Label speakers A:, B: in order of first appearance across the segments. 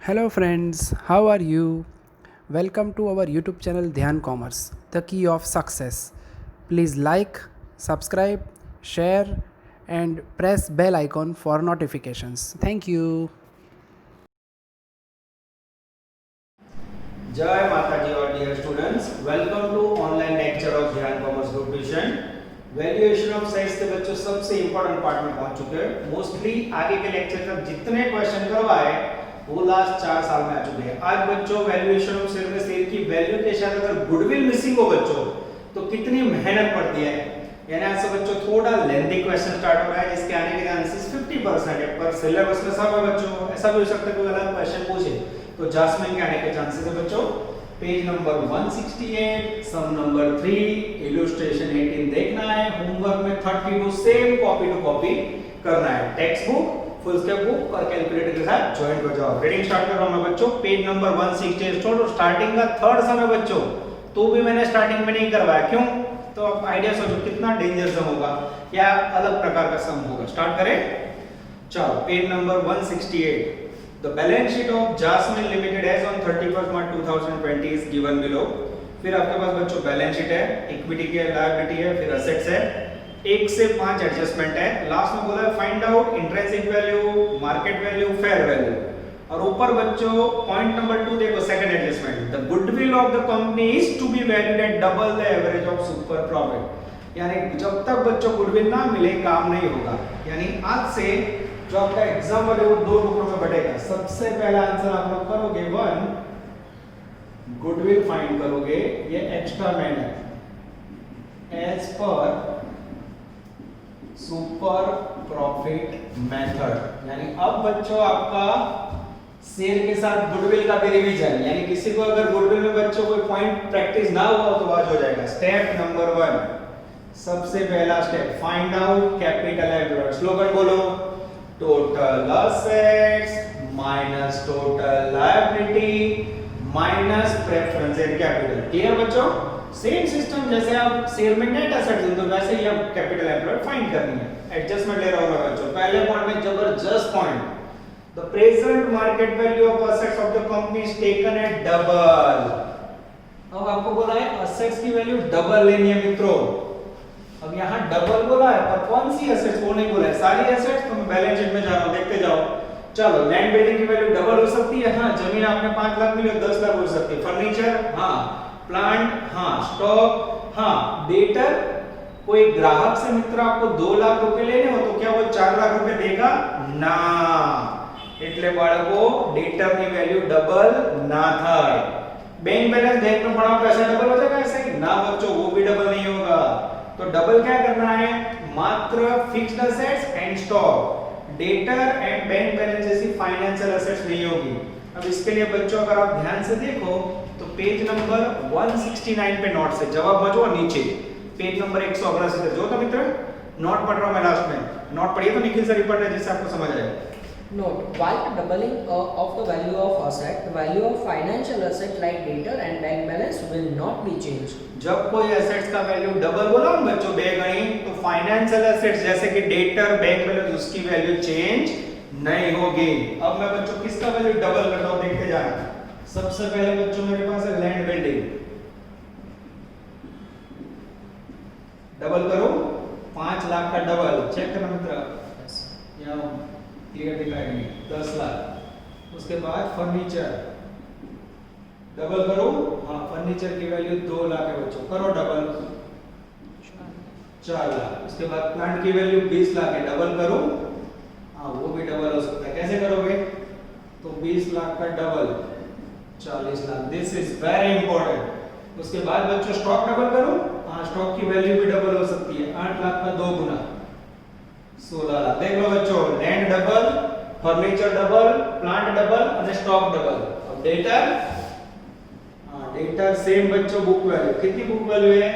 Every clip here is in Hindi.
A: Hello friends, how are you? Welcome to our YouTube channel Dhyan Commerce, the key of success. Please like, subscribe, share and press bell icon for notifications. Thank you.
B: जय माता जी और dear students, welcome to online lecture of Dhyan commerce group tuition. Valuation of size के बच्चों सबसे इंपॉर्टेंट पार्ट में पहुंच चुके हैं। मोस्टली आगे के लेक्चर तक जितने क्वेश्चन करवाए वो लास्ट 4 साल में आ चुके हैं। आज बच्चों वैल्यूएशन ऑफ शेयर में शेयर की वैल्यू के साथ अगर गुडविल मिसिंग हो बच्चों तो कितनी मेहनत पड़ती है। यानी आज से बच्चों थोड़ा लेंथी क्वेश्चन स्टार्ट हो रहा है जिसके आने के चांसेस 50% है, पर सिलेबस में सब है बच्चों। ऐसा भी हो सकता है कोई अलग क्वेश्चन पूछे तो जास्मिन के आने के चांसेस है बच्चों। पेज नंबर 168, सम नंबर 3, इलस्ट्रेशन 18 देखना है। होमवर्क में 32 सेम कॉपी टू कॉपी करना है। Text book, foolscap book और कैलकुलेटर के साथ ज्वाइन हो जाओ। रीडिंग स्टार्ट कर रहा हूं मैं बच्चों। पेज नंबर 168 स्टार्टिंग का थर्ड सम है बच्चों, तो भी मैंने स्टार्टिंग में नहीं करवाया। क्यों? तो आप आइडिया सोचो कितना डेंजर सम होगा या अलग प्रकार का सम होगा। स्टार्ट करें, चलो। Page number 168, the balance sheet of Jasmine Limited as on 31st March 2020 is given below। फिर आपके पास बच्चों बैलेंस शीट है, इक्विटी की लायबिलिटी है, फिर असेट्स है, 1 से 5 एडजस्टमेंट है। लास्ट में बोला है find out intrinsic value, market value, fair value. और ऊपर बच्चों पॉइंट नंबर 2 देखो, second adjustment, the goodwill of the company is to be valued at double the average of super profit. यानी जब तक बच्चों गुडविल ना मिले काम नहीं होगा। यानी आज से जो आपका एग्जाम्पल है वो 2 टुकड़ों में बटेगा। सबसे पहला आंसर आप लोग करोगे 1, गुडविल फाइंड करोगे, ये एक्स्ट्रा मेहनत as per super profit method. यानी अब बच्चों आपका शेयर के साथ गुडविल का भी रिवीजन, यानी किसी को अगर गुडविल में बच्चों कोई पॉइंट प्रैक्टिस ना हुआ तो आज हो जाएगा। स्टेप नंबर 1, सबसे पहला step, find out capital employed. Slogan बोलो, total assets minus total liability minus preference and capital. Clear बच्चों? सेम सिस्टम जैसे आप शेयर में नेट एसेट्स देते हो वैसे ही आप कैपिटल एम्प्लॉयड फाइंड करनी है। एडजस्टमेट ले रहा हूं मैं बच्चों। पहले पॉइंट में जबरदस्त point, the present market value of assets of the company is taken at double. अब आपको बोला है असेट्स की वैल्यू डबल लेनी है मित्रों। अब यहाँ डबल बोला है पर कौन सी एसेट्स वो नहीं बोला है, सारी एसेट्स। तो मैं बैलेंस शीट में जा रहा हूं, देखते जाओ। चलो, लैंड बिल्डिंग की वैल्यू डबल हो सकती है, हाँ। जमीन आपने 5 लाख मिली 10 लाख हो सकती है। फर्नीचर, हाँ। प्लांट, हाँ। स्टॉक, हाँ। डेटर, कोई ग्राहक से मित्र आपको 2 लाख रुपए लेने हो तो क्या वो 4 लाख रुपए देगा ना? એટલે બાળકો ડેટર ની વેલ્યુ ડબલ ના થાય। बैंक बैलेंस देखना पड़ा पैसा डबल हो जाएगा ऐसे ही ना बच्चों, वो भी डबल नहीं होगा। तो डबल क्या करना है? मात्र fixed assets and stock, debtor and bank balance जैसी फाइनेंशियल असेट्स नहीं होगी। अब इसके लिए बच्चों अगर आप ध्यान से देखो तो पेज नंबर 169 पे नोट से जवाब मजो नीचे पेज नंबर 189 पे जो तो मित्र नोट पढ़ रहा हूं मैं लास्ट में। नोट पढ़िए तो निखिल सर पढ़ रहे जिससे आपको समझ आए।
C: Note, while doubling of the value of asset, the value of financial asset like debtor and bank balance will not be changed।
B: जब कोई एसेट्स का वैल्यू डबल बोला ना बच्चों बेगणी, तो फाइनेंशियल एसेट्स जैसे कि डेटर, बैंक बैलेंस, उसकी वैल्यू चेंज नहीं होगी। अब मैं बच्चों किसका वैल्यू डबल करता हूं, देखते जाना। सबसे पहले बच्चों मेरे पास है लैंड बिल्डिंग, डबल करो 5 लाख का डबल, चेक करना मित्र। यहां क्लियर दिखाई नहीं, 10 लाख। उसके बाद फर्नीचर डबल करो, हाँ। फर्नीचर की वैल्यू 2 लाख है बच्चों, करो डबल 4 लाख। उसके बाद प्लांट की वैल्यू 20 लाख है, डबल करो, हाँ। वो भी डबल हो सकता है, कैसे करोगे? तो 20 लाख का double 40 lakh. This is very important. उसके बाद बच्चों स्टॉक डबल करो, हाँ। स्टॉक की वैल्यू भी डबल हो सकती है, 8 लाख का 2 गुना 16 लाख। देख लो बच्चों, land double, furniture double, plant double और स्टॉक डबल। अब डेटर, हां। डेटर सेम बच्चों बुक वैल्यू, कितनी बुक वैल्यू है?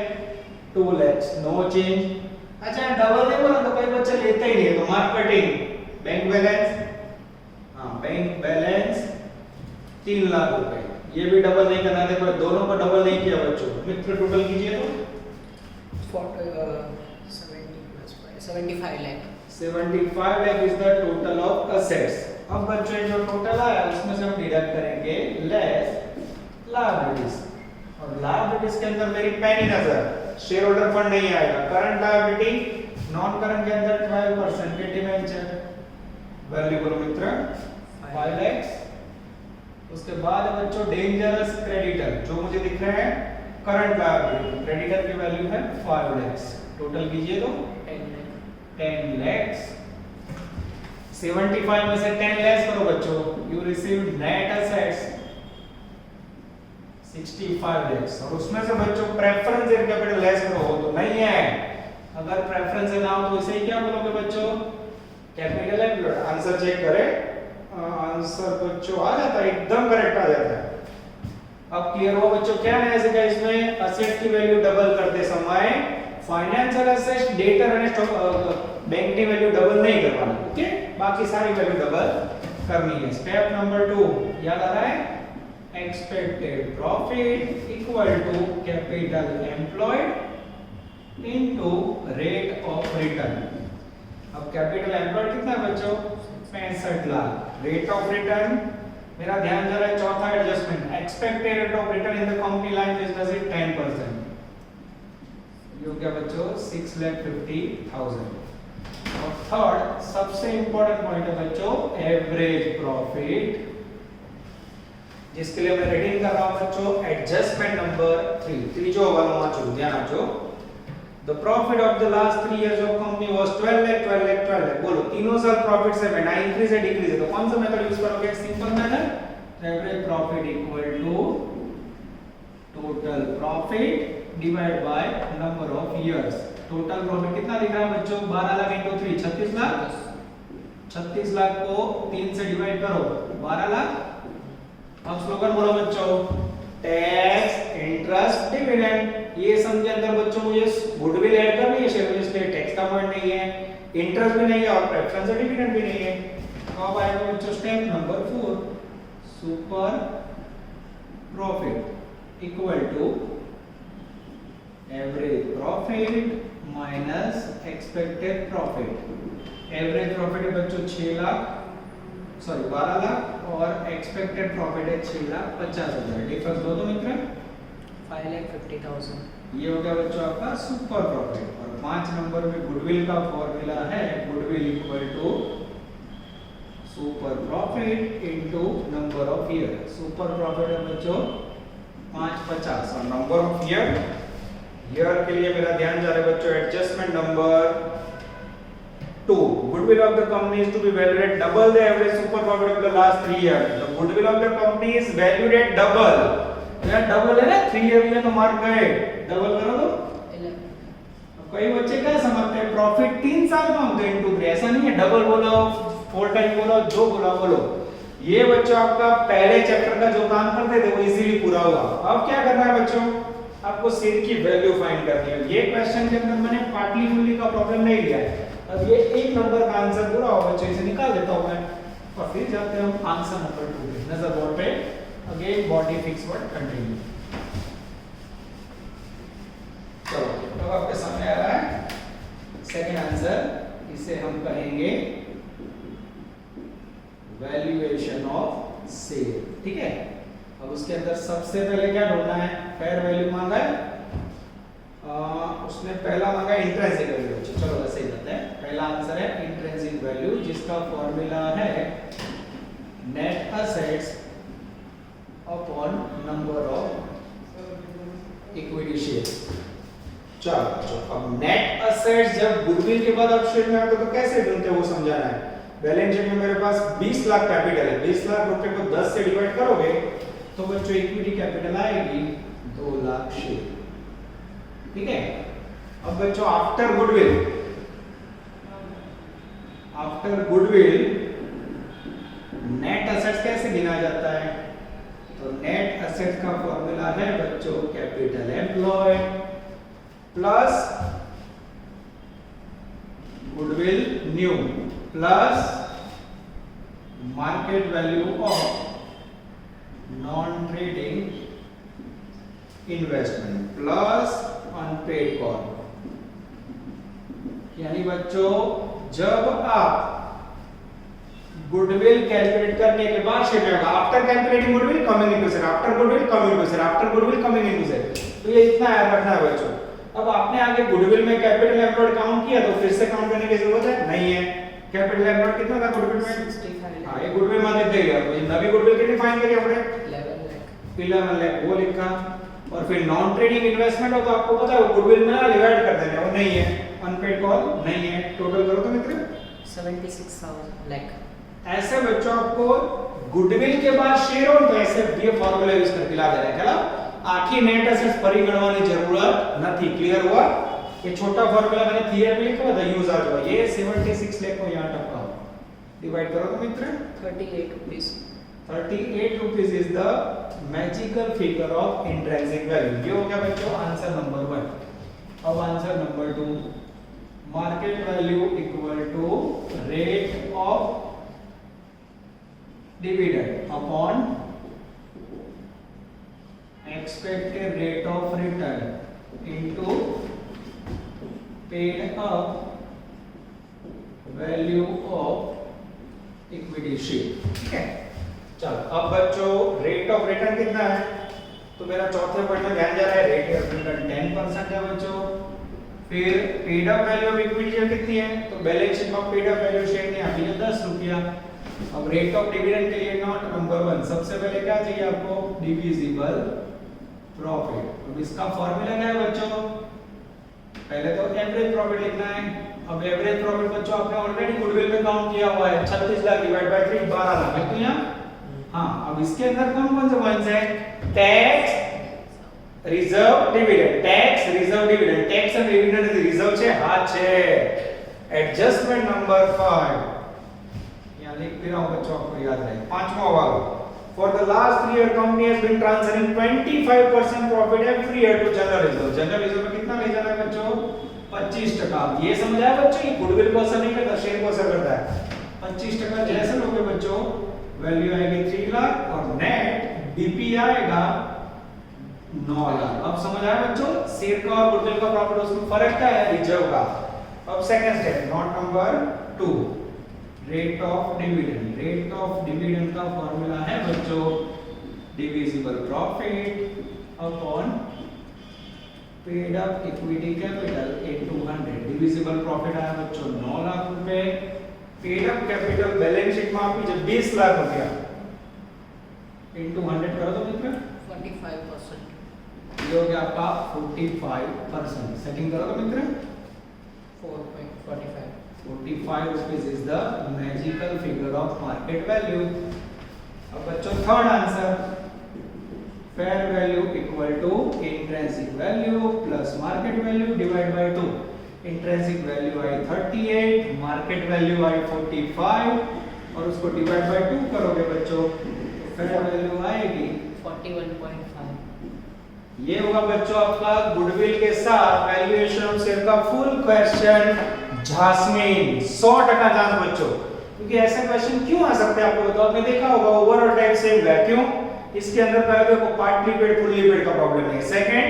B: 2 लाख, नो चेंज। अच्छा, डबल देखो ना तो कोई बच्चा लेता ही नहीं है, तो मार्केटिंग, बैंक बैलेंस, हां। बैंक बैलेंस 3 लाख रुपए, ये भी डबल नहीं करना। देखो दोनों को डबल नहीं किया बच्चों। मित्र टोटल कीजिए तो
C: 70 plus 5, 75 lakh।
B: 75 lakh is the total of assets। अब बच्चों ये जो टोटल आया उसमें से हम डिडक्ट करेंगे लेस लायबिलिटीज, और लायबिलिटीज के अंदर मेरी पैनी नजर शेयर होल्डर फंड नहीं आएगा। करंट लायबिलिटी नॉन करंट के अंदर 12% के डिवेंचर वैल्यू करो मित्र 5 लाख। उसके बाद बच्चों डेंजरस क्रेडिटर जो मुझे दिख रहे हैं करंट लायबिलिटी, क्रेडिटर की वैल्यू है 5 लाख। टोटल कीजिए तो 10 लाख। 75 में से 10 लेस करो बच्चों, you receive net assets 65 lakhs, और उसमें से बच्चों प्रेफरेंस इन कैपिटल लेस करो तो नहीं है। अगर प्रेफरेंस ना हो तो इसे क्या बोलोगे बच्चों, कैपिटल एम्प्लॉयड। आंसर चेक करें, आंसर बच्चों आ जाता है, एकदम करेक्ट आ जाता है। अब क्लियर हो बच्चों, क्या नया सीखा इसमें, असेट की वैल्यू डबल करते समय फाइनेंशियल एसेट्स, डेटर और बैंक की वैल्यू डबल नहीं करवानी, ओके, बाकी सारी वैल्यू डबल करनी है। स्टेप नंबर 2 याद आ रहा है, expected profit equal to capital employed into rate of return. अब कैपिटल एम्प्लॉयड कितना है बच्चों, 65 लाख। रेट ऑफ रिटर्न मेरा ध्यान जा रहा है चौथा adjustment, expected rate of return in the company line business is 10%। ये हो गया बच्चों 6,50,000। और थर्ड सबसे इंपॉर्टेंट पॉइंट है बच्चों एवरेज प्रॉफिट, जिसके लिए मैं रीडिंग कर रहा हूं बच्चों एडजस्टमेंट नंबर 3। तीजो वाला वाचो, ध्यान रखो। The profit of the last 3 years of company was 12 lakh 12 lakh 12 lakh. बोलो तीनों साल प्रॉफिट से ना इंक्रीज है डिक्रीज है, तो कौन सा मेथड यूज करोगे, simple method. Average profit equal to total profit divide by number of years. Total profit कितना दिख रहा है बच्चों, 12 लाख into 3 36 लाख। 36 लाख को 3 से डिवाइड करो 12 लाख। अब स्लोगन बोलो बच्चों, टैक्स इंटरेस्ट डिविडेंड। ये सम के अंदर बच्चों मुझे गुडविल ऐड करनी है शेयर में, इसलिए टैक्स का पॉइंट नहीं है, इंटरेस्ट भी नहीं है और प्रेफरेंस डिविडेंड भी नहीं है। तो अब आएगा बच्चों step number 4, super profit equal to average profit minus expected profit. Average profit है बच्चों 12 लाख और एक्सपेक्टेड प्रॉफिट है 6,50,000। डिफरेंस दो तो मित्र
C: 5,50,000।
B: ये हो गया बच्चों आपका सुपर प्रॉफिट। और 5 नंबर में गुडविल का फॉर्मूला है, goodwill equal to super profit into number of year. Super profit है बच्चों 550 और नंबर ऑफ ईयर के लिए मेरा ध्यान जा रहा है बच्चों adjustment number 2। goodwill of the company is to be valued at double the average super profit of the last 3 years. The goodwill of the company is valued at double. यार डबल है ना, 3 ईयर में तो मार्क गए, डबल करो तो
C: 11।
B: कई बच्चे क्या समझते हैं प्रॉफिट 3 साल का होता है into 3, ऐसा नहीं है, डबल बोलो 4 टाइम बोलो जो बोला बोलो। ये बच्चों आपका पहले चैप्टर का जो काम करते थे वो इजीली पूरा हुआ। अब क्या करना है बच्चों, आपको सेल की वैल्यू फाइंड करनी है। ये क्वेश्चन के अंदर मैंने पार्टली फुल्ली का प्रॉब्लम नहीं लिया है। अब ये 1 नंबर का आंसर पूरा होगा बच्चों, इसे निकाल देता हूं मैं और फिर जाते हैं हम आंसर नंबर 2 पे। नजर बोर्ड पे again body fix word continue. चलो अब आपके सामने आ रहा है सेकंड आंसर, इसे हम कहेंगे वैल्यूएशन ऑफ सेल। ठीक है, अब उसके अंदर सबसे पहले क्या ढूंढना है, फेयर वैल्यू मांगा है, उसने पहला मांगा इंट्रिंसिक वैल्यू। चलो वैसे ही करते हैं, पहला आंसर है इंट्रिंसिक वैल्यू जिसका फॉर्मूला है net assets upon number of equity shares. चलो अब नेट असेट्स जब गुडविल के बाद ऑप्शन में आता तो कैसे ढूंढते हैं वो समझाना है। बैलेंस शीट में मेरे पास 20 लाख कैपिटल है, 20 लाख रुपए को 10 से डिवाइड करोगे तो बच्चों इक्विटी कैपिटल आएगी 2 लाख शेयर। ठीक है, अब बच्चों आफ्टर गुडविल नेट असेट्स कैसे गिना जाता है, तो नेट असेट्स का फॉर्मूला है बच्चों capital employed plus goodwill new plus market value of non trading investment plus unpaid call. यानी बच्चों जब आप गुडविल कैलकुलेट करने के बाद शेयर में होगा after calculating goodwill coming into share, after goodwill coming into share, after goodwill coming into share. तो ये इतना याद रखना है बच्चों। अब आपने आगे गुडविल में कैपिटल एम्प्लॉयड काउंट किया तो फिर से काउंट करने की जरूरत है नहीं है। कैपिटल एम्प्लॉयड कितना था गुडविल में
C: 65
B: हां ये गुडविल मान दे गया। तो ये नवी गुडविल कितनी फाइन करी हमने
C: 11
B: लाख वो लिखा। और फिर नॉन ट्रेडिंग इन्वेस्टमेंट हो तो आपको पता है वो गुडविल में ना डिवाइड कर देना है, वो नहीं है, अनपेड कॉल नहीं है। टोटल करो तो मित्र
C: 76,000 लाख।
B: ऐसे बच्चों आपको गुडविल के बाद शेयर होल्ड तो ऐसे ये फार्मूला यूज करके ला दे रहा है क्या आखी नेट एसेट्स परिगणવાની જરૂરત નથી। क्लियर हुआ? ये छोटा फार्मूला मैंने थियरी में लिखा था यूज आज हुआ। ये 76 लाख को यहां टपका डिवाइड करो तो मित्र
C: 38 rupees.
B: 38 rupees is the magical figure of intrinsic value. ये हो गया बच्चों आंसर नंबर 1। अब answer number 2 market value equal to rate of dividend upon expected rate of return into paid up value of equity share। ठीक है चलो अब बच्चों रेट ऑफ रिटर्न कितना है तो मेरा चौथे पॉइंट में ध्यान जा रहा है रेट ऑफ रिटर्न 10% है बच्चों। फिर paid up value of equity share कितनी है तो बैलेंस शीट में पेड अप वैल्यू शेयर ने अभी 10 रुपया। अब रेट ऑफ डिविडेंड के लिए नॉट नंबर 1 सबसे पहले क्या चाहिए आपको डिविजिबल प्रॉफिट। अब इसका फार्मूला क्या है बच्चों पहले तो एवरेज प्रॉफिट लिखना है। अब एवरेज प्रॉफिट बच्चों आपने ऑलरेडी गुडविल में काउंट किया हुआ है 36 लाख डिवाइड बाय 3 12 लाख है तो यहां हां अब इसके अंदर कौन-कौन से पॉइंट्स है tax reserve dividend tax reserve dividend tax and dividend reserve છે હા છે एडजस्टमेंट नंबर 5 यहां लिख दे रहा हूं बच्चों आपको याद रहे। पांचवा वाला For the last 3 year company has been transferring 25% profit every year to general reserve। General reserve में कितना ले जाना है बच्चों 25%। ये समझाया बच्चों ये गुडविल को असर नहीं करता शेयर को असर करता है। 25% जैसे लोगे बच्चों वैल्यू आएगी 3 लाख और नेट डीपी आएगा 9 लाख। अब समझ आया बच्चों शेयर का और गुडविल का प्रॉफिट उसमें फर्क क्या है रिजर्व का। अब second step note number 2 rate of dividend का फॉर्मूला है बच्चों divisible profit upon paid up equity capital into 100। Divisible profit आया बच्चों 9 लाख रुपए। Paid up capital balance sheet में आपकी जब 20 लाख रुपया इनटू 100 करो तो मित्र
C: 45%।
B: ये हो गया आपका 45%। सेटिंग करो तो मित्र
C: 4.45
B: 45 rupees is the magical figure of market value। अब बच्चों third answer fair value equal to intrinsic value plus market value divide by 2। Intrinsic value आई 38 मार्केट वैल्यू आई 45 और उसको डिवाइड बाय 2 करोगे बच्चों तो फेयर वैल्यू आएगी
C: 41.5।
B: ये होगा बच्चों आपका गुडविल के साथ वैल्यूएशन ऑफ शेयर का फुल क्वेश्चन जास्मिन 100% चांस बच्चों। क्योंकि ऐसे क्वेश्चन क्यों आ सकते हैं आपको बताओ आपने देखा होगा ओवरऑल टाइप सेम है क्यों इसके अंदर पहले तो पार्टली पेड फुल्ली पेड का प्रॉब्लम नहीं है। सेकंड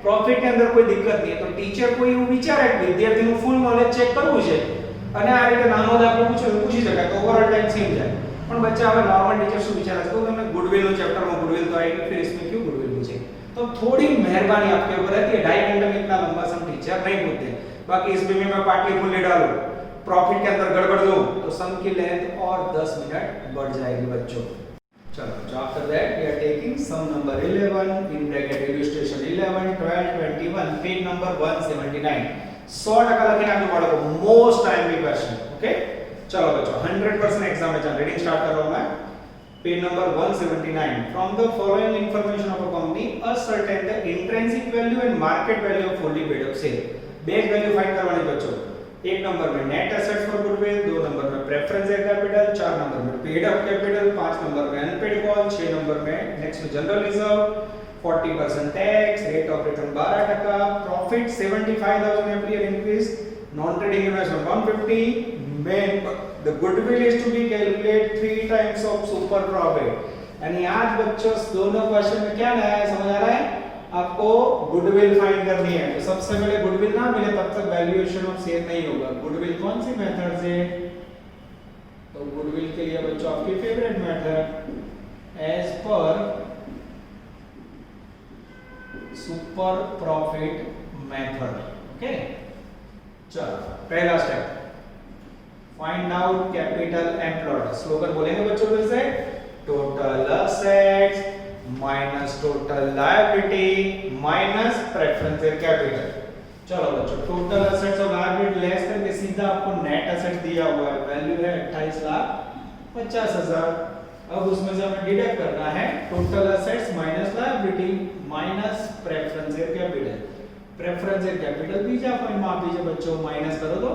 B: प्रॉफिट के अंदर कोई दिक्कत नहीं है तो टीचर को એવું વિચારે કે વિદ્યાર્થીનું ફૂલ નોલેજ ચેક કરવું છે અને આ રીતે નાનો દાખલો પૂછી શકાય તો ઓવરऑल टाइप सेम જાય। પણ બચ્ચા હવે નોર્મલ ટીચર શું વિચારે છે તો તમને ગુડવિલ નો ચેપ્ટર में गुडविल तो आएगी फिर इसमें क्यों गुडविल पूछे। तो थोड़ी मेहरबानी आपके ऊपर रहती है 2.5 घंटे में इतना लंबा सम टीचर नहीं पूछते। बाकी इसमें भी मैं पार्टली फुल्ली डालूं प्रॉफिट के अंदर गड़बड़ दूं तो सम की लेंथ और 10 मिनट बढ़ जाएगी बच्चों। चलो so after that we are taking sum number 11 in bracket illustration 11 12 21 page number 179 100% લખીને આપજો બાળકો મોસ્ટ ટાઈમલી ક્વેશ્ચન ઓકે। चलो बच्चों 100% एग्जाम में चल रीडिंग स्टार्ट कर रहा हूं मैं page number 179 from the following information of a company ascertain the intrinsic value and market value off fully paid up share. Base value find करवानी बच्चों। एक नंबर में net assets for goodwill, 2 number में प्रेफरेंस कैपिटल, 4 नंबर में पेड अप कैपिटल, 5 नंबर में अनपेड कॉल, 6 नंबर में नेक्स्ट में general reserve, 40% tax, rate of return 12%, profit 75,000 every year increase, non trading investment 150, when the goodwill is to be calculated 3 times of super profit। यानी आज बच्चों दोनों क्वेश्चन में क्या नया है समझ आ रहा है आपको गुडविल फाइंड करनी है। तो सबसे पहले गुडविल ना मिले तब तक वैल्यूएशन ऑफ शेयर नहीं होगा। गुडविल कौन सी मेथड से तो तो गुडविल के लिए बच्चों आपकी favourite method as per super profit method. Okay, चलो पहला step, find out capital employed. Slogan बोलेंगे बच्चों फिर से, total assets minus total liability minus preferential capital. चलो बच्चों, टोटल असेट्स और लायबिलिटी लेस करके सीधा आपको नेट असेट्स दिया हुआ है, वैल्यू है 28,50,000। अब उसमें से हमें डिडक्ट करना है total assets minus liability minus preferential capital. Preferential capital भी जा पॉइंट माप दीजिए बच्चों, माइनस करो तो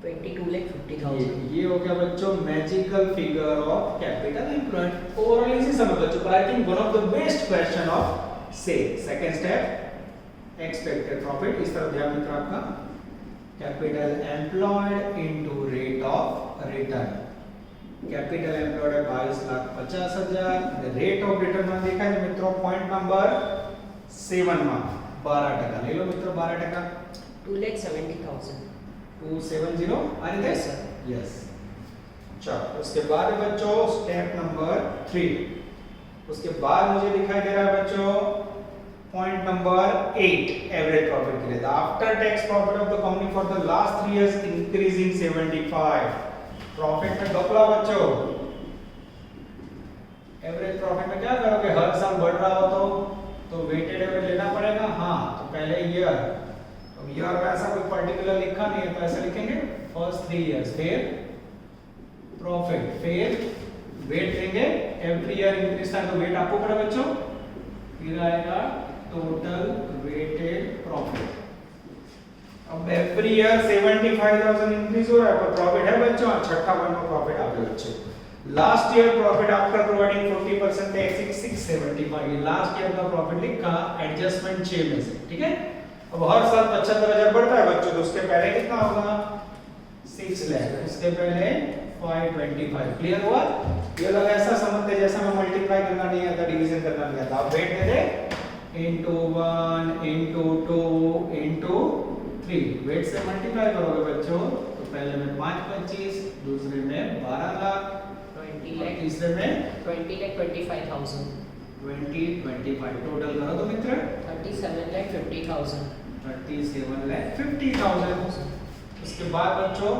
C: 22,50,000।
B: ये हो गया बच्चों magical figure of capital employed. Overall easy समझ बच्चों, पर I think one of the best question of से। सेकंड स्टेप एक्सपेक्टेड प्रॉफिट, इस तरफ ध्यान मित्र आपका, capital employed into rate of return. Capital employed है 22,50,000, रेट ऑफ रिटर्न में देखा है मित्रों पॉइंट नंबर 7 में 12% ले लो मित्रों, 12%,
C: 2,70,000।
B: 270 आ रही है
C: Yes, sir.
B: यस। चलो उसके बाद है बच्चों स्टेप नंबर 3। उसके बाद मुझे दिखाई दे रहा है बच्चों पॉइंट नंबर 8 एवरेज प्रॉफिट के लिए, after tax profit of the company for the last 3 years increasing 75। Profit में दोगुना बच्चों, एवरेज प्रॉफिट में क्या करोगे, हर साल बढ़ रहा हो तो वेटेड एवरेज लेना पड़ेगा। हाँ, तो पहले ईयर, तो ईयर में ऐसा कोई पर्टिकुलर लिखा नहीं है तो ऐसे लिखेंगे फर्स्ट 3 इयर्स, फिर प्रॉफिट, फिर वेट लेंगे, एवरी ईयर इंक्रीज था तो वेट आपको पड़ा बच्चों, फिर आएगा टोटल वेटेड प्रॉफिट। अब एवरी ईयर 75,000 इंक्रीज हो रहा है पर प्रॉफिट है बच्चों, छठा वन में प्रॉफिट आ गया बच्चों। Last year profit after providing 40% tax 675, last year का प्रॉफिट लिखा एडजस्टमेंट 6 में से, ठीक है। अब हर साल 75,000 बढ़ता है बच्चों, तो उसके पहले कितना होगा 6 लाख, उसके पहले 525। क्लियर हुआ? ये लोग ऐसा समझते जैसा मैं मल्टीप्लाई करना नहीं आता, डिवीजन करना नहीं आता। आप वेट दे दे इनटू 1 इनटू 2 इनटू 3, वेट से मल्टीप्लाई करोगे बच्चों तो पहले में 525, दूसरे में 12 लाख,
C: 20 लाख,
B: तीसरे में
C: 20,25,000।
B: 2025 टोटल करो तो मित्र
C: 37,50,000।
B: 37,50,000। उसके बाद बच्चों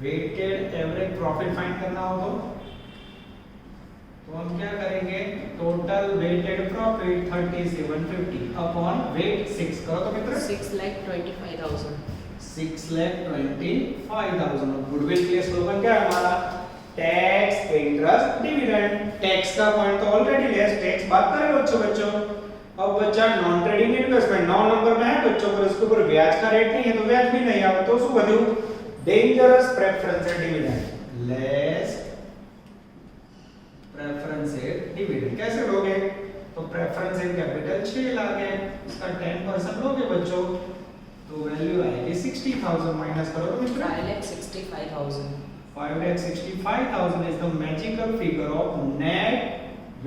B: वेटेड एवरेज प्रॉफिट फाइंड करना हो तो हम क्या करेंगे, total weighted profit 3750 upon weight 6 करो तो मित्र
C: 6,25,000।
B: 6,25,000। गुडविल के स्लोगन क्या है हमारा, टैक्स इंटरेस्ट डिविडेंड। टैक्स का पॉइंट तो ऑलरेडी लेस, टैक्स बात करें बच्चों। अब बच्चा नॉन ट्रेडिंग इन्वेस्टमेंट 9 नंबर में है बच्चों, पर इसके ऊपर ब्याज का रेट नहीं है तो ब्याज भी नहीं आवे, तो શું વધ્યું dangerous preferential dividend less preferential dividend. कैसे लोगे, तो प्रेफरेंशियल कैपिटल 6 लाख है, उसका 10% लोगे बच्चों तो वैल्यू आएगी 60,000, माइनस करो तो मित्र
C: 5,65,000।
B: 5,65,000 is the magical figure of net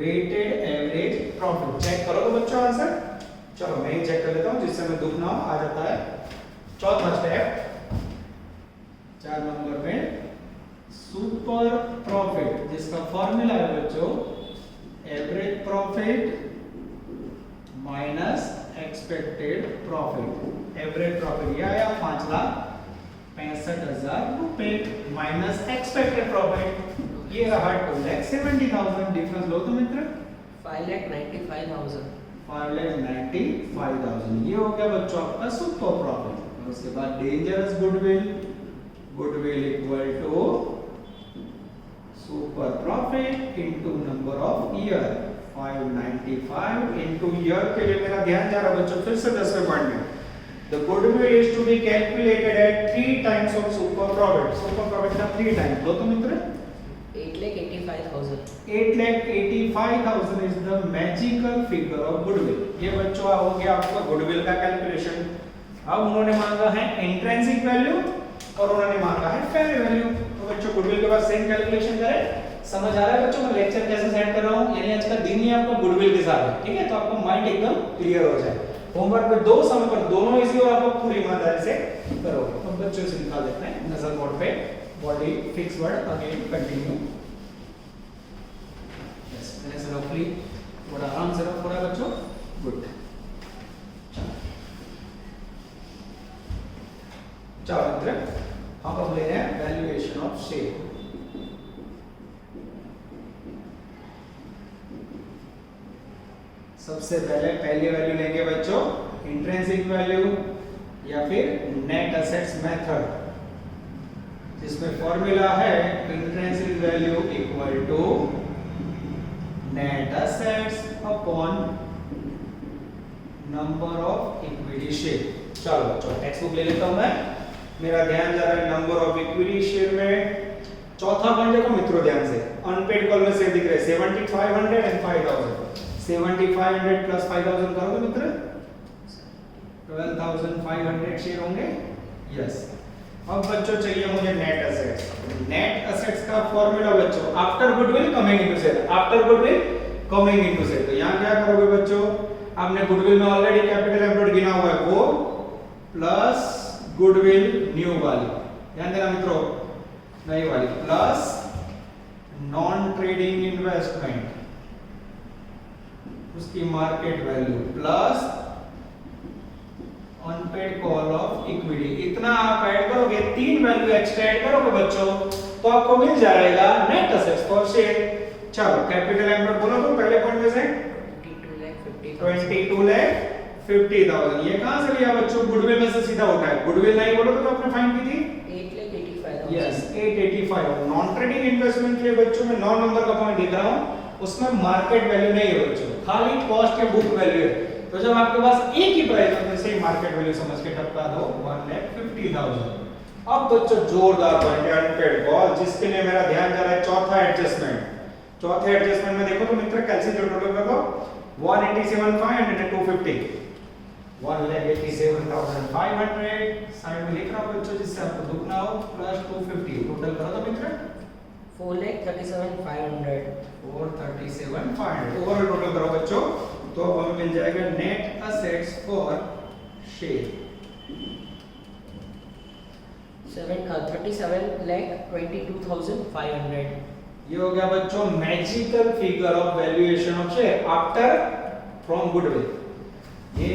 B: weighted average profit। Check करो तो बच्चों आंसर, चलो मैं ही चेक कर लेता हूं जिससे मैं दुख ना हो, आ जाता है। चौथा स्टेप 4 नंबर में सुपर प्रॉफिट, जिसका फॉर्मूला है बच्चों average profit minus expected profit. Average profit ये आया 5,65,000 रुपए माइनस एक्सपेक्टेड प्रॉफिट ये रहा 2,70,000। डिफरेंस लो तो मित्र
C: 5,95,000।
B: 5,95,000 ये हो गया बच्चों आपका सुपर प्रॉफिट। और उसके बाद dangerous goodwill, goodwill equal to super profit into number of year. 595 into year के लिए मेरा ध्यान जा रहा बच्चों फिर से 10वें पॉइंट में, the goodwill is to be calculated at 3 times of super profit। super profit का 3 times लो तो मित्र
C: 8,85,000।
B: 8,85,000 is the magical figure of goodwill। ये बच्चों हो गया आपका गुडविल का कैलकुलेशन। अब उन्होंने मांगा है इंट्रिंसिक वैल्यू और उन्होंने मांगा है फेयर वैल्यू, तो बच्चों गुडविल के बाद सेम कैलकुलेशन करें। समझ आ रहा है बच्चों मैं लेक्चर कैसे सेट कर रहा हूं, यानी आज का दिन ही आपका गुडविल के साथ है, ठीक है, तो आपका माइंड एकदम क्लियर हो जाए। होमवर्क में 2 समय पर दोनों इजी और आप पूरी ईमानदारी से करोगे। तो बच्चों से निकाल देते हैं नजर बोर्ड पे body fixed word again continue. Yes, मैंने से रफली थोड़ा आराम से रखो रहा बच्चों. Good. चलो मित्र, हम अब ले रहे हैं वैल्यूएशन ऑफ शेयर. सबसे पहली वैल्यू लेंगे बच्चों इंट्रिंसिक वैल्यू या फिर नेट असेट्स मेथड, जिसमें फॉर्मूला है intrinsic value equal to net assets upon number of equity share. चलो बच्चों टेक्स्ट बुक ले लेता हूं मैं. मेरा ध्यान जा रहा है नंबर ऑफ इक्विटी शेयर में. चौथा पॉइंट देखो मित्रों ध्यान से, अनपेड कॉल में से दिख रहे 7500 एंड 5000. 7500 प्लस 5000 करोगे मित्र 12500 शेयर होंगे. यस. अब बच्चों चाहिए मुझे नेट असेट्स. नेट असेट्स का फॉर्मूला बच्चों after goodwill coming into sale. After goodwill coming into sale. तो यहां क्या करोगे बच्चों, आपने गुडविल में ऑलरेडी कैपिटल एम्प्लॉयड गिना हुआ है वो प्लस गुडविल न्यू वाली, ध्यान देना मित्रों, नई वाली प्लस नॉन ट्रेडिंग इन्वेस्टमेंट उसकी market value plus unpaid call of equity. इतना आप ऐड करोगे, तीन वैल्यू एक्स्ट्रा ऐड करोगे बच्चों तो आपको मिल जाएगा नेट असेट्स फॉर शेयर. चलो कैपिटल एम्प्लॉयड बोलो तो पहले पॉइंट में से 22 लाख 50,000. ये कहां से लिया बच्चों, गुडविल में से सीधा उठा है. गुडविल नहीं बोलो तो आपने फाइंड की थी
C: 8,85,000.
B: यस 885. नॉन ट्रेडिंग इन्वेस्टमेंट के लिए बच्चों मैं 9 नंबर का पॉइंट देख रहा हूं, उसमें मार्केट वैल्यू नहीं है बच्चों, खाली कॉस्ट या बुक वैल्यू है. तो जब आपके पास एक ही प्राइस है तो सही मार्केट वैल्यू समझ के टपका दो 1,50,000. अब बच्चों जोरदार पॉइंट है अनपेड कॉल, जिसके लिए मेरा ध्यान जा रहा है चौथा एडजस्टमेंट. चौथे एडजस्टमेंट में देखो तो मित्र कैलकुलेट टोटल कर दो 187,500 and 250. 1,87,500 साइड में लिख रहा हूं बच्चों जिससे आपको दुख ना हो प्लस 250. टोटल करो तो मित्र
C: 4,37,500.
B: 437,500 ओवरऑल टोटल करो बच्चों तो अब हमें मिल जाएगा नेट असेट्स फॉर शेयर
C: 37,22,500.
B: ये हो गया बच्चों magical figure of valuation of share after from goodwill. ये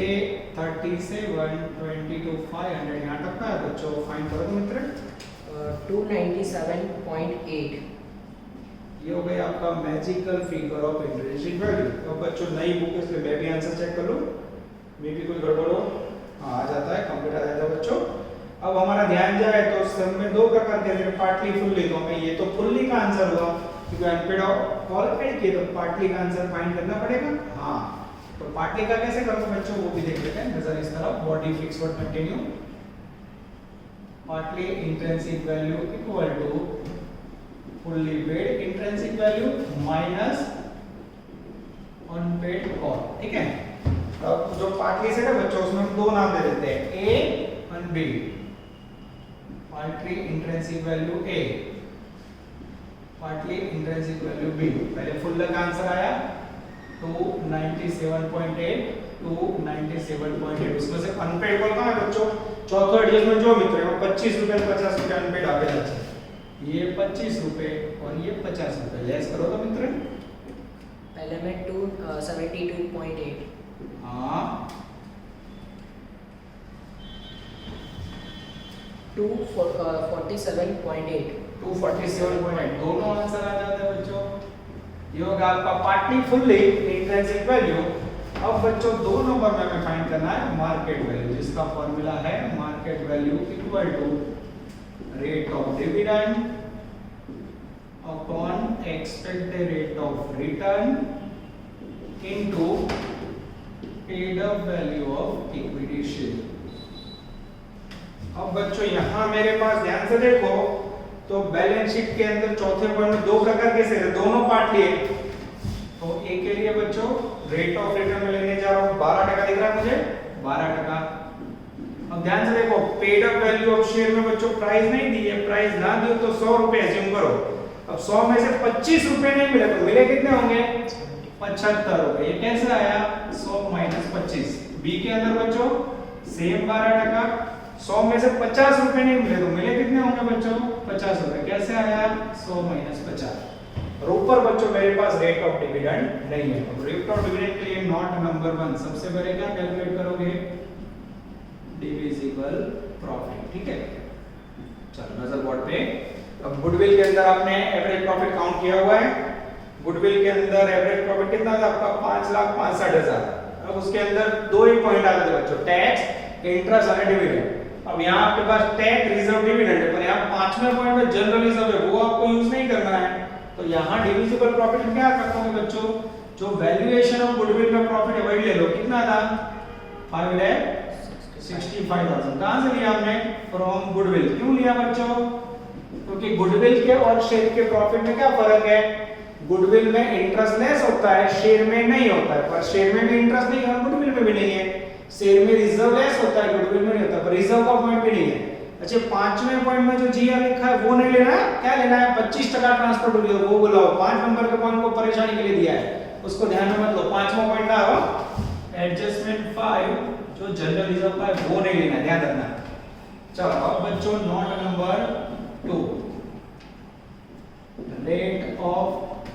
B: 37,22,500 यहां तक का है बच्चों. फाइंड करो तो मित्र
C: 297.8.
B: ये हो गया आपका magical figure of intrinsic value. अब बच्चों नई बुक है इसलिए मैं भी आंसर चेक कर लूं, मे भी कोई गड़बड़ हो. हाँ आ जाता है, कंप्लीट आ जाता है बच्चों. अब हमारा ध्यान जाए तो सब में दो प्रकार के हैं, पार्टली फुल्ली. तो हमें ये तो फुल्ली का आंसर हुआ क्योंकि अनपेड कॉल पेड किए तो पार्टली का आंसर फाइंड करना पड़ेगा. हाँ तो पार्टली का कैसे करोगे बच्चों वो भी देख लेते हैं. नजर इस तरफ body fix word continue. Partly intrinsic value equal to fully paid intrinsic value minus unpaid call. ठीक है. अब जो पार्टली सेट है बच्चों उसमें हम दो नाम दे देते हैं A and B. Partly intrinsic value A, partly intrinsic value B. पहले फुल का आंसर आया 297.8 297.8. उसमें से अनपेड कॉल कहां है बच्चों, चौथा एडजस्टमेंट जो मित्र है वो 25 रुपए 50 रुपए अनपेड आ गया. ये 25 रुपए और ये 50 रुपए. लेस करो तो मित्र
C: पहले में 272.8.
B: हाँ
C: 247.8.
B: 247.8 दोनों आंसर आ जाते हैं बच्चों. ये होगा आपका पार्टली फुल्ली इंट्रिंसिक वैल्यू. अब बच्चों दो नंबर में हमें फाइंड करना है मार्केट वैल्यू, जिसका फॉर्मूला है market value equal to rate of dividend upon expected rate of return into paid up value of equity share. अब बच्चों यहां मेरे पास ध्यान से देखो तो बैलेंस शीट के अंदर चौथे पॉइंट में दो प्रकार के शेयर है, दोनों पार्ट लिए. तो एक के लिए बच्चों रेट ऑफ रिटर्न में लेने जा रहा हूं 12% दिख रहा है मुझे 12%. अब ध्यान से देखो paid up value of share में बच्चों प्राइस नहीं दी है, प्राइस ना दी तो 100 रुपए एज्यूम करो. अब 100 में से 25 रुपए नहीं मिले तो मिले कितने होंगे 75 रुपए. ये कैसे आया 100 - 25. बी के अंदर बच्चों सेम 12%, 100 में से 50 रुपए नहीं मिले तो मिले कितने होंगे बच्चों? 50 रुपए। कैसे आया? 100 माइनस 50। और ऊपर बच्चों मेरे पास रेट ऑफ डिविडेंड नहीं है। तो रेट ऑफ डिविडेंड के लिए नॉट नंबर 1 सबसे पहले क्या कैलकुलेट करोगे? Divisible profit. ठीक है, चलो नजर बोर्ड पे। अब गुडविल के अंदर आपने एवरेज प्रॉफिट काउंट किया हुआ है। गुडविल के अंदर एवरेज प्रॉफिट कितना था आपका? 5,65,000। अब उसके अंदर दो ही पॉइंट आते थे बच्चों, टैक्स, इंटरेस्ट और डिविडेंड। अब यहाँ आपके पास टैक्स, रिजर्व, डिविडेंड है, पर यहाँ पांचवें पॉइंट में जनरल रिजर्व है, वो आपको यूज नहीं करना है। तो यहाँ डिविजिबल प्रॉफिट में क्या करते होंगे बच्चों? जो वैल्यूएशन ऑफ गुडविल में प्रॉफिट है वही ले लो। कितना था? 5,65,000। कहां से लिया हमने? From goodwill. क्यों लिया बच्चों? क्योंकि गुडविल के और शेयर के प्रॉफिट में क्या फर्क है? गुडविल में इंटरेस्ट लेस होता है, शेयर में नहीं होता है। पर शेयर में भी इंटरेस्ट नहीं है, गुडविल में भी नहीं है। शेयर में रिजर्व लेस होता है, गुडविल में नहीं होता, पर रिजर्व का पॉइंट भी नहीं है। अच्छा, पांचवें पॉइंट में जो जीआर लिखा है वो नहीं लेना है। क्या लेना है? 25% ट्रांसफर ड्यूटी, वो बोला 5 नंबर के पॉइंट को परेशानी के लिए दिया है, उसको ध्यान में मत लो। पांचवा पॉइंट ना हो एडजस्टमेंट 5 जो जनरल रिजर्व का है वो नहीं लेना है, ध्यान रखना। चलो अब बच्चों note number 2, rate of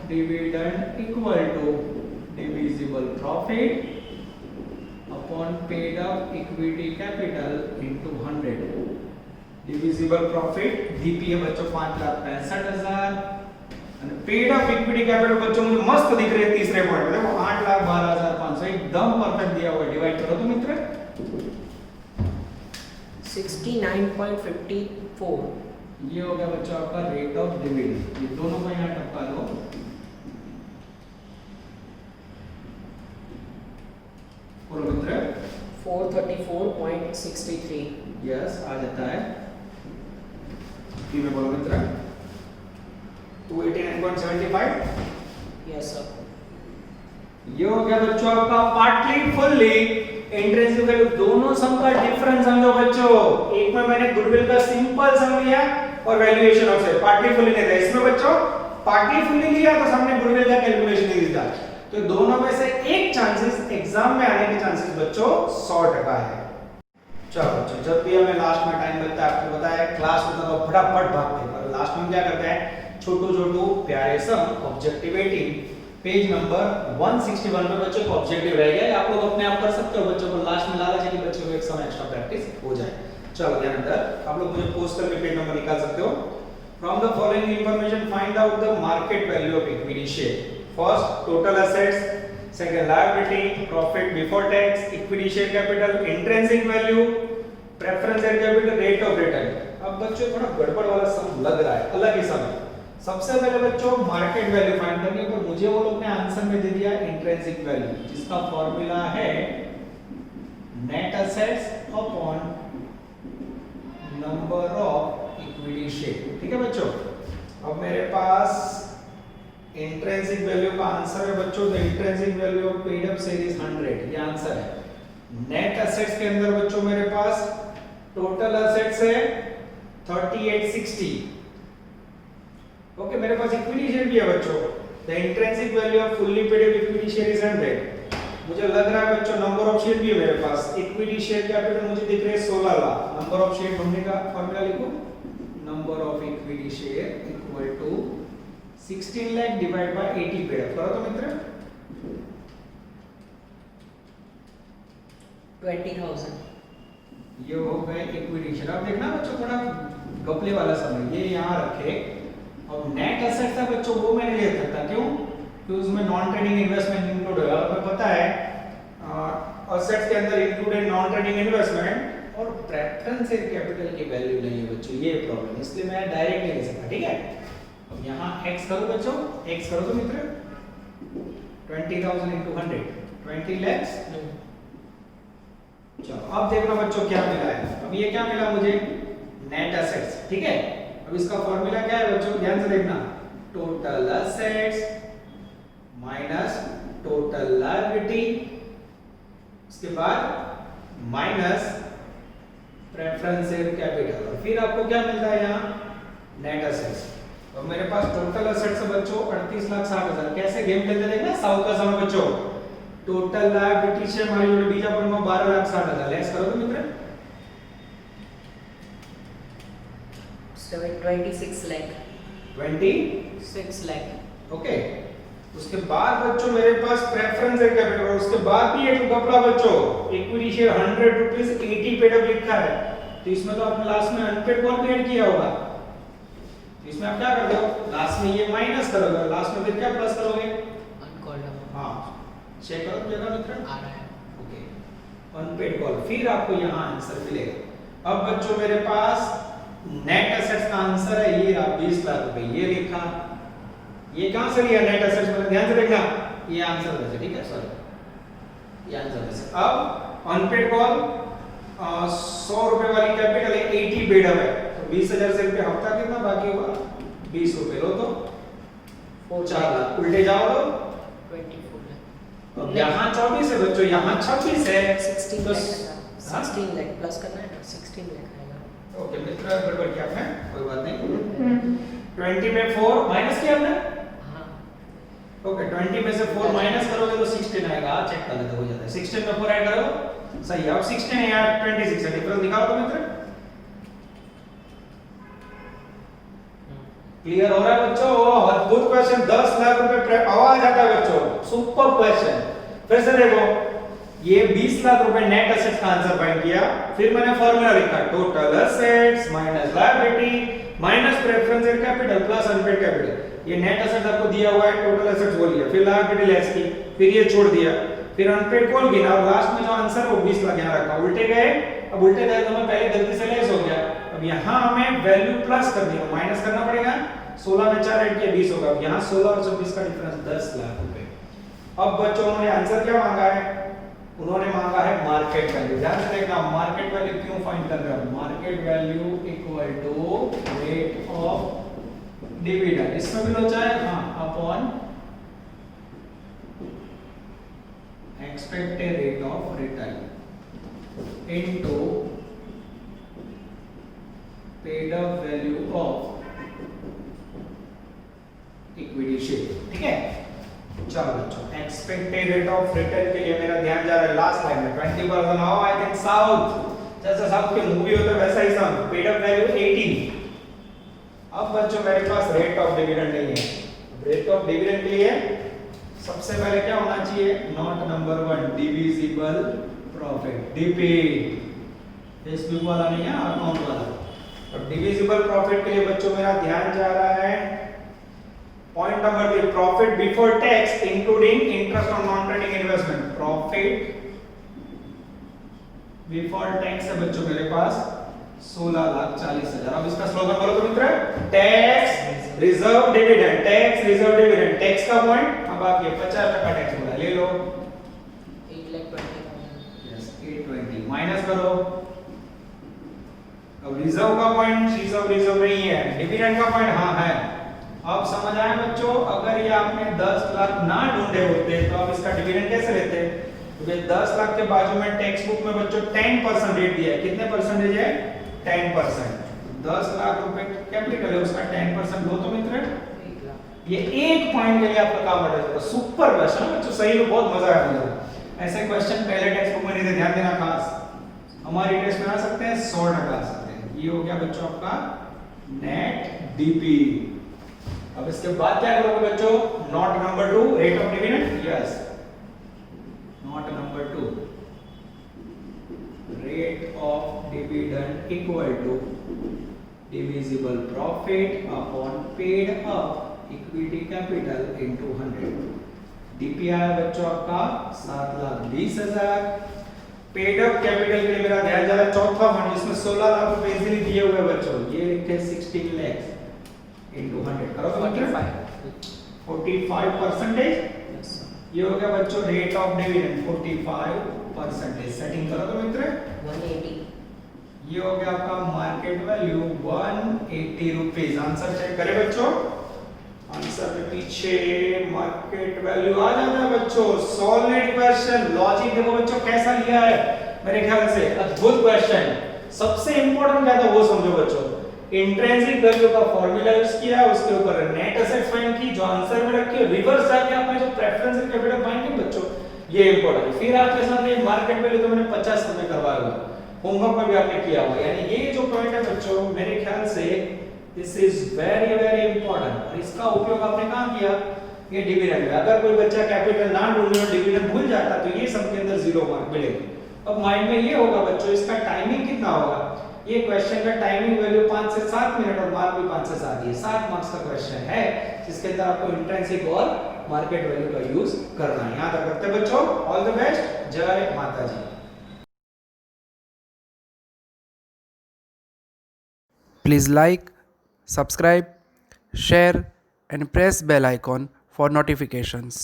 B: dividend equal to divisible profit upon paid up equity capital into 100। Divisible profit DP है बच्चों 5,65,000 और पेड अप इक्विटी कैपिटल बच्चों मुझे मस्त दिख रहे हैं तीसरे पॉइंट में, देखो 8,12,500 एकदम परफेक्ट दिया हुआ है। डिवाइड करो तो मित्र
C: 69.54।
B: ये हो गया बच्चों आपका रेट ऑफ डिविडेंड। ये दोनों को यहां टपका दो। बोलो मित्र
C: 434.63।
B: यस आ जाता है। की में बोलो मित्र 289.75।
C: Yes sir.
B: ये हो गया बच्चों आपका पार्टली फुल्ली इंट्रिंसिक वैल्यू। दोनों सम का डिफरेंस समझो बच्चों। एक में मैंने गुडविल का सिंपल सम लिया और valuation of share, partly fully नहीं था। इसमें बच्चों पार्टली फुल्ली लिया तो सामने गुडविल का कैलकुलेशन नहीं दिया। तो दोनों में से एक चांसेस एग्जाम में आने के चांसेस बच्चों 100% है। चलो बच्चों, जब भी हमें लास्ट में टाइम मिलता है, आपको पता है क्लास होता तो फटाफट भागते हैं, पर लास्ट में क्या करते हैं छोटू छोटू प्यारे सम ऑब्जेक्टिव 18 पेज नंबर 161 पे बच्चों को ऑब्जेक्टिव रह गया। आप लोग अपने आप कर सकते हो, बच्चों को लास्ट में लालच है कि बच्चों को एक समय एक्स्ट्रा प्रैक्टिस हो जाए। चलो ध्यान अंदर आप लोग मुझे पोस्ट करके पेज नंबर निकाल सकते हो। From the following information find out the market value of equity share. First total assets, second liability, profit before tax, equity share capital, intrinsic value, preference share capital, rate of return. अब बच्चों थोड़ा गड़बड़ वाला सम लग रहा है, अलग ही सम है। सबसे पहले बच्चों मार्केट वैल्यू फाइंड करनी है, पर मुझे वो लोग ने आंसर में दे दिया इंट्रिंसिक वैल्यू, जिसका फॉर्मूला है net assets upon number of equity share. ठीक है बच्चों, अब मेरे पास इंट्रिंसिक वैल्यू का आंसर है बच्चों, the intrinsic value of paid up share is 100, ये आंसर है। नेट एसेट्स के अंदर बच्चों मेरे पास टोटल एसेट्स है 3860। ओके, मेरे पास इक्विटी शेयर भी है बच्चों, the intrinsic value off fully paid up equity share is 100। मुझे लग रहा है बच्चों नंबर ऑफ शेयर भी है मेरे पास। इक्विटी शेयर कैपिटल मुझे दिख रहे हैं 16 लाख। नंबर ऑफ शेयर ढूंढने का फार्मूला लिखो, number of equity share equal to 16 lakh divide by 80 paid up. करो तो मित्र
C: 20,000।
B: ये हो गए इक्विटी शेयर। अब देखना बच्चों थोड़ा गपले वाला समय, ये यहाँ रखे। अब नेट एसेट्स है बच्चों, वो मैं नहीं ले सकता, क्यों? क्योंकि उसमें नॉन ट्रेडिंग इन्वेस्टमेंट इंक्लूड है। और हमें पता है एसेट्स के अंदर इंक्लूडेड नॉन ट्रेडिंग इन्वेस्टमेंट और प्रेफरेंस शेयर कैपिटल की वैल्यू नहीं है बच्चों, ये प्रॉब्लम, इसलिए मैं डायरेक्ट नहीं ले सकता। ठीक है, अब यहाँ x करो बच्चों, x करो तो मित्र 20,000 into 100 20 lakhs। चलो अब देखना बच्चों क्या मिला है। अब ये क्या मिला मुझे? Net assets. ठीक है, अब इसका फॉर्मूला क्या है बच्चों, ध्यान से देखना, total assets minus total liability, उसके बाद माइनस प्रेफरेंस शेयर कैपिटल, और फिर आपको क्या मिलता है यहाँ? Net assets. तो मेरे पास टोटल एसेट्स है बच्चों 38,60,000। कैसे गेम खेलते देखना, साउथ का समय बच्चों। टोटल लायबिलिटी से हमारी जो बीजा पर 12,60,000 लेस करो तो मित्र
C: 26 lakh.
B: 26
C: lakh.
B: ओके। उसके बाद बच्चों मेरे पास प्रेफरेंस है कैपिटल, और उसके बाद भी एक कपड़ा बच्चों equity share 100 rupees 80 paid up लिखा है, तो इसमें तो आपने लास्ट में अनपेड कॉल भी ऐड किया होगा, तो इसमें आप क्या करते हो, लास्ट में ये माइनस करोगे, लास्ट में फिर क्या प्लस करोगे,
C: Uncalled amount.
B: हाँ चेक करो जगह मित्र,
C: आ रहा है.
B: ओके अनपेड कॉल, फिर आपको यहाँ आंसर मिलेगा। अब बच्चों मेरे पास नेट एसेट्स का आंसर है ये रहा 20 लाख रुपए, ये लिखा, ये कहां से लिया नेट एसेट्स में, ध्यान से देखना, ये आंसर वैसे ठीक है, सॉरी ये आंसर वैसे। अब अनपेड कॉल 100 रुपए वाली कैपिटल है, 80 पेड अप है, तो 20,000 से रुपए हफ्ता कितना बाकी होगा, 20 रुपए लो तो 4 लाख, उल्टे जाओ तो
C: 24 lakh.
B: अब यहाँ 24 है बच्चों, यहाँ 26 है,
C: 16
B: तो
C: lakh आएगा. 16 lakh प्लस करना है ना, 16 lakh आएगा.
B: ओके मित्र गड़बड़ किया आपने, कोई बात नहीं। 20 में 4 माइनस किया आपने,
C: हाँ.
B: ओके 20 में से 4 माइनस करोगे तो 16 आएगा, चेक कर लेते हो जाता है, 16 में 4 ऐड करो, सही है। अब 16 है यार 26 है, डिफरेंस निकालो तो मित्र, क्लियर हो रहा है बच्चों, अद्भुत क्वेश्चन, 10 लाख रुपए आवाज आता है बच्चों, सुपर क्वेश्चन। फिर से देखो, ये 20 लाख रुपए नेट एसेट्स का आंसर फाइंड किया, फिर मैंने फॉर्मूला लिखा, total assets minus liability minus preference capital plus unpaid capital. ये नेट एसेट्स आपको दिया हुआ है, टोटल एसेट्स बोल दिया, फिर लायबिलिटी लेस की, फिर ये छोड़ दिया, फिर अनपेड कॉल गिना, और लास्ट में जो आंसर वो 20 लाख यहां रखा, उल्टे गए, अब उल्टे गए तो मैं पहले गलती से लेस हो गया, अब यहां हमें वैल्यू प्लस करनी है, माइनस करना पड़ेगा, 16 में 4 ऐड किया 20 होगा, अब यहां 16 और 24 का डिफरेंस 10 लाख रुपए। अब बच्चों उन्होंने आंसर क्या मांगा है, उन्होंने मांगा है मार्केट वैल्यू, ध्यान से देखना, मार्केट वैल्यू क्यों फाइंड कर रहे हो, market value equal to rate of dividend, इसमें भी लोचा है, हाँ upon expected rate of return into paid up value of equity share, ठीक है। चलो बच्चों, एक्सपेक्टेड रेट ऑफ रिटर्न के लिए मेरा ध्यान जा रहा है लास्ट लाइन में 20% नाउ आई थिंक साउथ, जैसा साउथ के मूवी होता है वैसा ही सम, पेड अप वैल्यू 80। अब बच्चों मेरे पास रेट ऑफ डिविडेंड नहीं है, रेट ऑफ डिविडेंड के लिए सबसे पहले क्या होना चाहिए, not number 1 divisible profit, DP, Facebook वाला नहीं है, अकाउंट वाला। अब डिविजिबल प्रॉफिट के लिए बच्चों मेरा ध्यान जा रहा है point number 3, profit before tax including interest on non trading investment, profit before tax है बच्चों मेरे पास 16,40,000। अब इसका स्लोगन बोलो तो मित्र, tax reserve dividend, tax reserve dividend, tax का पॉइंट अब आप ये 50% टैक्स बोला, ले लो
C: 8,20,000.
B: यस 820 माइनस करो, अब रिजर्व का पॉइंट, रिजर्व नहीं है, डिविडेंड का पॉइंट हाँ है। अब समझ आया बच्चों, अगर ये आपने 10 लाख ना ढूंढे होते तो आप इसका डिविडेंड कैसे लेते, क्योंकि 10 लाख के बाजू में टेक्स्ट बुक में बच्चों 10% रेट दिया है, कितने परसेंटेज है 10%, 10 लाख रुपए कैपिटल है उसका 10% लो तो मित्र,
C: 1 लाख.
B: ये एक पॉइंट के लिए आपका काम बढ़ जाएगा। सुपर क्वेश्चन बच्चों, सही में बहुत मजा आया मुझे, ऐसे क्वेश्चन पहले टेक्स्ट बुक में नहीं थे, ध्यान देना खास, हमारी टेस्ट में आ सकते हैं 100% आ सकते हैं। ये हो गया बच्चों आपका नेट डीपी। अब इसके बाद क्या करोगे बच्चों, note number 2 rate of dividend, yes note number 2 rate of dividend equal to divisible profit upon paid up equity capital into 100। DP आया बच्चों आपका 7,20,000। पेड अप कैपिटल के लिए मेरा ध्यान जा रहा है चौथा फंड, जिसमें 16 लाख रुपए इजीली दिए हुए बच्चों, ये लिखे 16 लाख इनटू 100 करो तो 45%,
C: Yes, sir.
B: ये हो गया बच्चों रेट ऑफ डिविडेंड 45%, सेटिंग करो तो मित्र
C: 180.
B: ये हो गया आपका market value 180 rupees. Answer check करें बच्चों, आंसर के पीछे मार्केट वैल्यू आ जाता है बच्चों। सॉलिड क्वेश्चन, लॉजिक देखो बच्चों कैसा लिया है, मेरे ख्याल से अद्भुत क्वेश्चन। सबसे इंपॉर्टेंट क्या था वो समझो बच्चों, इंट्रिंसिक वैल्यू का फार्मूला यूज किया, उसके ऊपर नेट एसेट्स फाइंड की, जो आंसर में रखी है रिवर्स जाके आपने जो प्रेफरेंस कैपिटल फाइंड की बच्चों, ये इंपॉर्टेंट है। फिर आपके साथ ये मार्केट वैल्यू तो मैंने 50 में करवाया हुआ, होमवर्क में भी आपने किया हुआ, यानी ये जो पॉइंट है बच्चों मेरे ख्याल से this is very very important. और इसका उपयोग आपने कहाँ किया? ये डिवीजन में। अगर कोई बच्चा कैपिटल ना ढूंढे और डिवीजन भूल जाता तो ये सब के अंदर 0 मार्क मिलेगा। अब माइंड में ये होगा बच्चों, इसका टाइमिंग कितना होगा? ये क्वेश्चन का टाइमिंग वैल्यू 5 से 7 मिनट और मार्क भी 5 से 7 ही है। 7 मार्क्स का क्वेश्चन है जिसके अंदर आपको इंट्रिंसिक और मार्केट वैल्यू का यूज करना है। यहां तक रखते बच्चों। All the best. जय माता जी।
A: Please like, subscribe, share and press bell icon for notifications.